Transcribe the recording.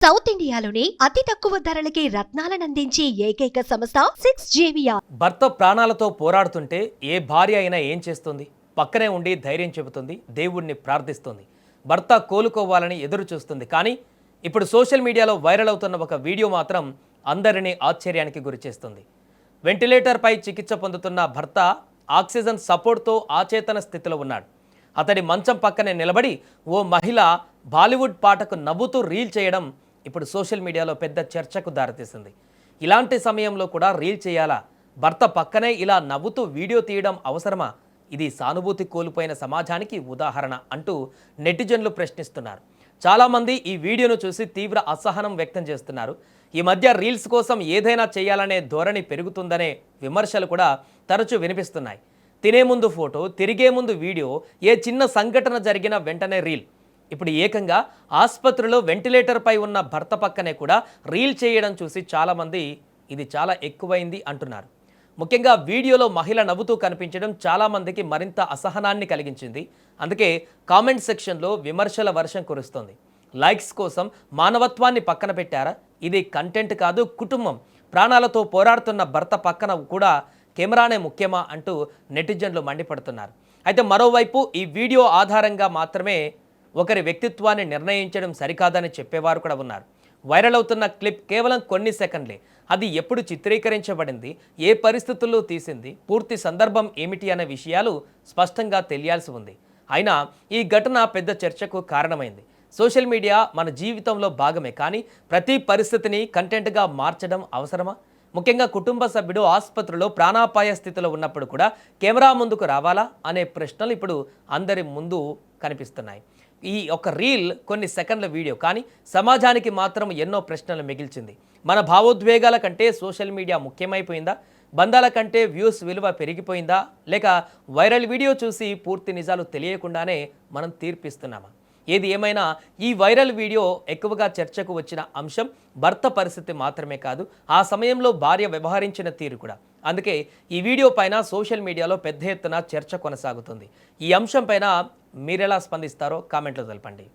South ఇండియాలోని అతి తక్కువ ధరలకి రత్నాలనందించే ఏకైక సంస్థ 6JVR. భర్త ప్రాణాలతో పోరాడుతుంటే ఏ భార్య అయినా ఏం చేస్తుంది? పక్కనే ఉండి ధైర్యం చెబుతుంది, దేవుణ్ణి ప్రార్థిస్తుంది, భర్త కోలుకోవాలని ఎదురు చూస్తుంది. కానీ ఇప్పుడు సోషల్ మీడియాలో వైరల్ అవుతున్న ఒక వీడియో మాత్రం అందరినీ ఆశ్చర్యానికి గురిచేస్తుంది. వెంటిలేటర్పై చికిత్స పొందుతున్న భర్త ఆక్సిజన్ సపోర్ట్తో ఆచేతన స్థితిలో ఉన్నాడు. అతడి మంచం పక్కనే నిలబడి ఓ మహిళ బాలీవుడ్ పాటకు నవ్వుతూ రీల్ చేయడం ఇప్పుడు సోషల్ మీడియాలో పెద్ద చర్చకు దారితీసింది. ఇలాంటి సమయంలో కూడా రీల్ చేయాలా? భర్త పక్కనే ఇలా నవ్వుతూ వీడియో తీయడం అవసరమా? ఇది సానుభూతి కోల్పోయిన సమాజానికి ఉదాహరణ అంటూ నెటిజన్లు ప్రశ్నిస్తున్నారు. చాలామంది ఈ వీడియోను చూసి తీవ్ర అసహనం వ్యక్తం చేస్తున్నారు. ఈ మధ్య రీల్స్ కోసం ఏదైనా చేయాలనే ధోరణి పెరుగుతుందనే విమర్శలు కూడా తరచూ వినిపిస్తున్నాయి. తినే ముందు ఫోటో, తిరిగే ముందు వీడియో, ఏ చిన్న సంఘటన జరిగిన వెంటనే రీల్. ఇప్పుడు ఏకంగా ఆసుపత్రిలో వెంటిలేటర్పై ఉన్న భర్త పక్కనే కూడా రీల్ చేయడం చూసి చాలామంది ఇది చాలా ఎక్కువైంది అంటున్నారు. ముఖ్యంగా వీడియోలో మహిళ నవ్వుతూ కనిపించడం చాలామందికి మరింత అసహనాన్ని కలిగించింది. అందుకే కామెంట్ సెక్షన్లో విమర్శల వర్షం కురుస్తోంది. లైక్స్ కోసం మానవత్వాన్ని పక్కన పెట్టారా? ఇది కంటెంట్ కాదు, కుటుంబం. ప్రాణాలతో పోరాడుతున్న భర్త పక్కన కూడా కెమెరానే ముఖ్యమా అంటూ నెటిజన్లు మండిపడుతున్నారు. అయితే మరోవైపు ఈ వీడియో ఆధారంగా మాత్రమే ఒకరి వ్యక్తిత్వాన్ని నిర్ణయించడం సరికాదని చెప్పేవారు కూడా ఉన్నారు. వైరల్ అవుతున్న క్లిప్ కేవలం కొన్ని సెకండ్లే. అది ఎప్పుడు చిత్రీకరించబడింది, ఏ పరిస్థితుల్లో తీసింది, పూర్తి సందర్భం ఏమిటి అనే విషయాలు స్పష్టంగా తెలియాల్సి ఉంది. అయినా ఈ ఘటన పెద్ద చర్చకు కారణమైంది. సోషల్ మీడియా మన జీవితంలో భాగమే, కానీ ప్రతి పరిస్థితిని కంటెంట్గా మార్చడం అవసరమా? ముఖ్యంగా కుటుంబ సభ్యుడు ఆసుపత్రిలో ప్రాణాపాయ స్థితిలో ఉన్నప్పుడు కూడా కెమెరా ముందుకు రావాలా అనే ప్రశ్నలు ఇప్పుడు అందరి ముందు కనిపిస్తున్నాయి. ఈ ఒక రీల్ కొన్ని సెకండ్ల వీడియో, కానీ సమాజానికి మాత్రం ఎన్నో ప్రశ్నలు మిగిల్చింది. మన భావోద్వేగాల కంటే సోషల్ మీడియా ముఖ్యమైపోయిందా? బంధాల కంటే వ్యూస్ విలువ పెరిగిపోయిందా? లేక వైరల్ వీడియో చూసి పూర్తి నిజాలు తెలియకుండానే మనం తీర్పిస్తున్నామా? ఏది ఏమైనా ఈ వైరల్ వీడియో ఎక్కువగా చర్చకు వచ్చిన అంశం భర్త పరిస్థితి మాత్రమే కాదు, ఆ సమయంలో భార్య వ్యవహరించిన తీరు కూడా. అందుకే ఈ వీడియో పైన సోషల్ మీడియాలో పెద్ద ఎత్తున చర్చ కొనసాగుతుంది. ఈ అంశం పైన మీరెలా స్పందిస్తారో కామెంట్లో తెలపండి.